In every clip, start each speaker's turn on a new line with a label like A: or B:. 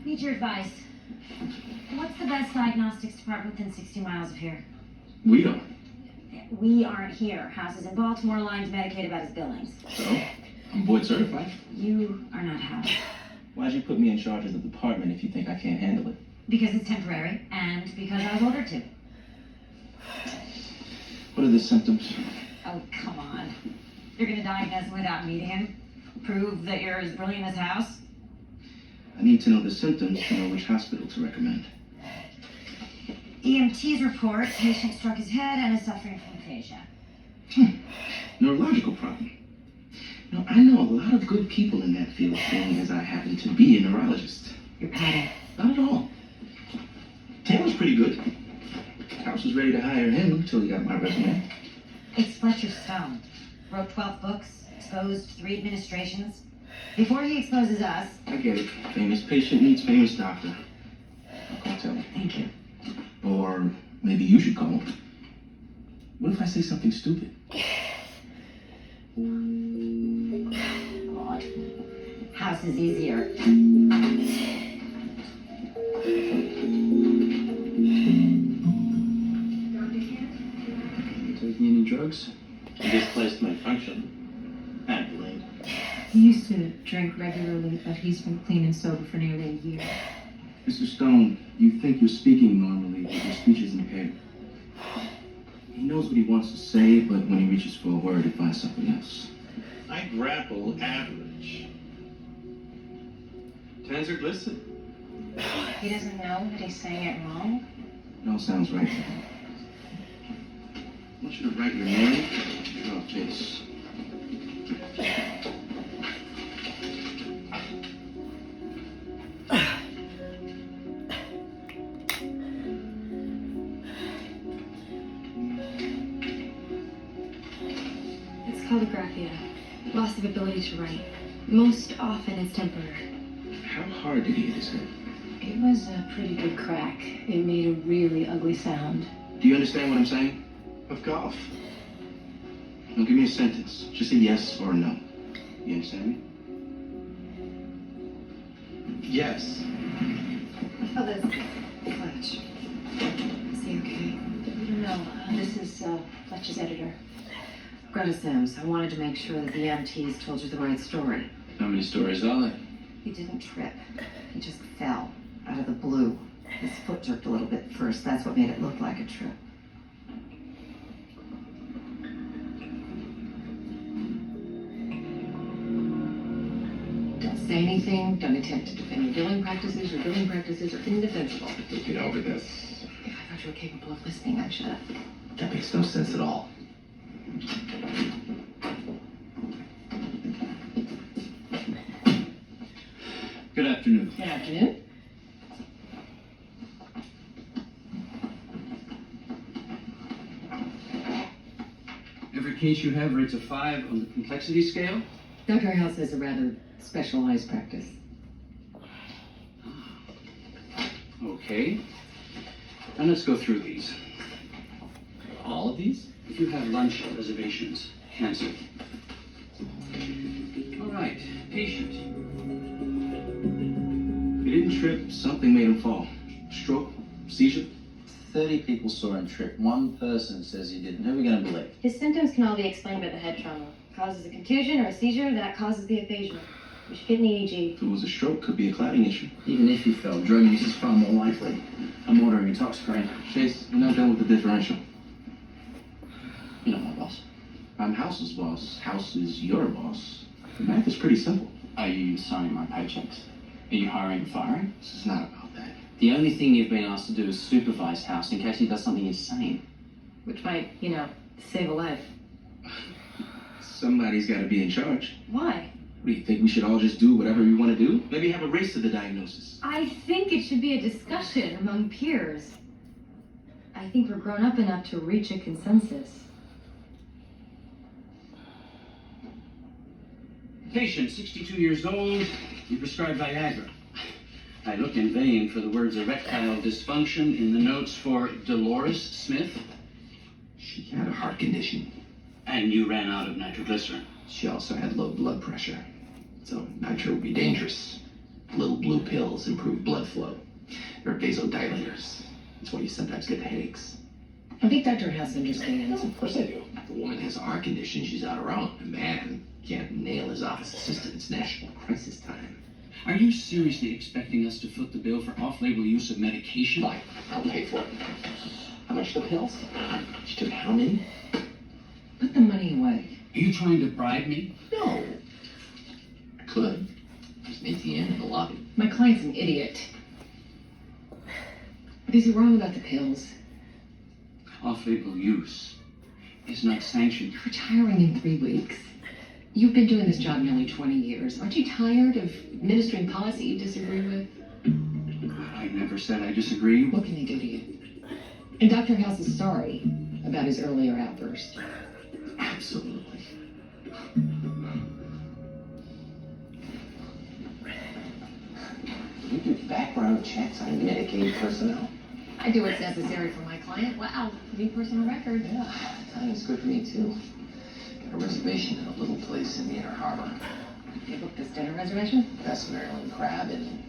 A: Need your advice. What's the best diagnostics department within 60 miles of here?
B: We don't.
A: We aren't here. House is in Baltimore. Line's Medicaid about his billings.
B: So, I'm board certified.
A: You are not House.
B: Why'd you put me in charge of the department if you think I can't handle it?
A: Because it's temporary, and because I was ordered to.
B: What are the symptoms?
A: Oh, come on. You're gonna diagnose him without meeting him? Prove that you're as brilliant as House?
B: I need to know the symptoms to know which hospital to recommend.
A: EMT's report, patient struck his head and is suffering from aphasia.
B: Neurological problem. You know, I know a lot of good people in that field, seeing as I happen to be a neurologist.
A: You're padding.
B: Not at all. Taylor's pretty good. House was ready to hire him until he got my resume.
A: It's Fletcher Stone. Wrote 12 books, exposed 3 administrations. Before he exposes us...
B: I get it. Famous patient needs famous doctor. I'll call Taylor.
A: Thank you.
B: Or maybe you should call him. What if I say something stupid?
A: God. House is easier.
B: Taking any drugs?
C: I displaced my function. And delayed.
D: He used to drink regularly, but he's been clean and sober for nearly a year.
B: Mr. Stone, you think you're speaking normally, but your speech is impaired. He knows what he wants to say, but when he reaches for a word, he finds something else.
C: I grapple average. Tens are glisten.
D: He doesn't know that he's saying it wrong?
B: It all sounds right to him. I want you to write your name, draw a face.
D: It's calligraphia. Loss of ability to write. Most often it's temporary.
B: How hard did he hit his head?
D: It was a pretty good crack. It made a really ugly sound.
B: Do you understand what I'm saying?
C: Of golf.
B: Now give me a sentence. Just a yes or a no. You understand me?
C: Yes.
D: Oh, that's Fletch. Is he okay? I don't know. This is Fletch's editor.
E: Greta Sims, I wanted to make sure that the EMTs told you the right story.
B: How many stories are there?
E: He didn't trip. He just fell out of the blue. His foot jerked a little bit first. That's what made it look like a trip. Don't say anything. Don't attempt to defend your billing practices. Your billing practices are indefensible.
B: Get over this.
E: If I thought you were capable of listening, I'd shut up.
B: That makes no sense at all.
C: Good afternoon.
E: Good afternoon.
C: Every case you have rates a 5 on the complexity scale?
E: Dr. House has a rather specialized practice.
C: Okay. And let's go through these. All of these? If you have lunch reservations, cancel. All right, patient.
B: He didn't trip. Something made him fall. Stroke? Seizure?
F: 30 people saw him trip. One person says he didn't. Who are we going to believe?
G: His symptoms can all be explained by the head trauma. Causes a contusion or a seizure, that causes the aphasia. We should get an EEG.
B: If it was a stroke, could be a clotting issue.
F: Even if he fell, drug use is far more likely. I'm ordering a tox screen.
B: Chase, you're not done with the differential.
F: You're not my boss.
B: I'm House's boss. House is your boss. The math is pretty simple.
F: Are you signing my paychecks? Are you hiring and firing?
B: This is not about that.
F: The only thing you've been asked to do is supervise House in case he does something insane.
G: Which might, save a life.
B: Somebody's got to be in charge.
G: Why?
B: What do you think? We should all just do whatever we want to do? Maybe have a race to the diagnosis.
G: I think it should be a discussion among peers. I think we're grown up enough to reach a consensus.
C: Patient, 62 years old, you prescribed Viagra. I looked in vain for the words erectile dysfunction in the notes for Dolores Smith.
B: She had a heart condition.
C: And you ran out of nitroglycerin.
B: She also had low blood pressure.
H: So nitro would be dangerous. Little blue pills improve blood flow. They're vasodilators. That's why you sometimes get the headaches.
I: I think Dr. House understands.
H: Of course I do. The woman has our condition, she's on her own. A man can't nail his office assistant. It's national crisis time.
C: Are you seriously expecting us to foot the bill for off-label use of medication?
H: Fine, I'll pay for it. How much are the pills? She took how many?
I: Put the money away.
C: Are you trying to bribe me?
H: No. I could. There's an ATM in the lobby.
I: My client's an idiot. What is he wrong about the pills?
C: Off-label use is not sanctioned.
I: You're retiring in 3 weeks. You've been doing this job nearly 20 years. Aren't you tired of administering policy you disagree with?
C: I never said I disagree.
I: What can they do to you? And Dr. House is sorry about his earlier outburst.
H: Absolutely. You do background checks on Medicaid personnel?
I: I do what's necessary for my client. Wow, new personal record.
H: Yeah, timing's good for me too. Got a reservation in a little place in the Inner Harbor.
I: You booked this dinner reservation?
H: That's Maryland Crab in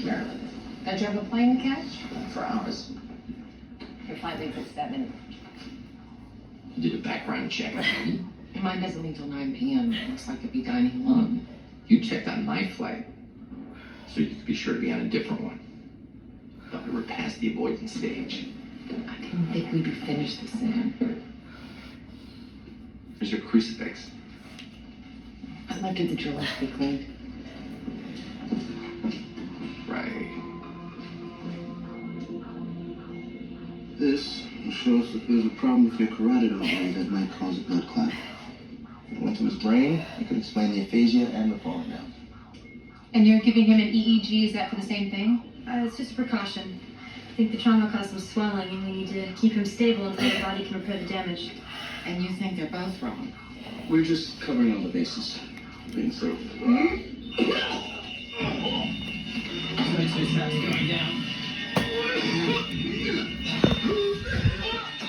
H: Maryland.
I: Don't you have a plane to catch?
H: For hours.
I: Your flight leaves at 7.
H: You did a background check on me.
I: And mine doesn't leave till 9 p.m. Looks like you'll be dining alone.
H: You checked on my flight, so you could be sure to be on a different one. Thought we were past the avoidance stage.
I: I didn't think we'd be finished this soon.
H: There's your crucifix.
I: I'd like to the drawers to be cleaned.
H: Right.
B: This shows that there's a problem with your carotid artery that might cause a blood clot. If it went to his brain, it could explain the aphasia and the falling down.
G: And you're giving him an EEG, is that for the same thing?
A: It's just a precaution. I think the trauma caused some swelling, and we need to keep him stable until the body can repair the damage.
I: And you think they're both wrong?
B: We're just covering all the bases. Being safe.
C: Going down.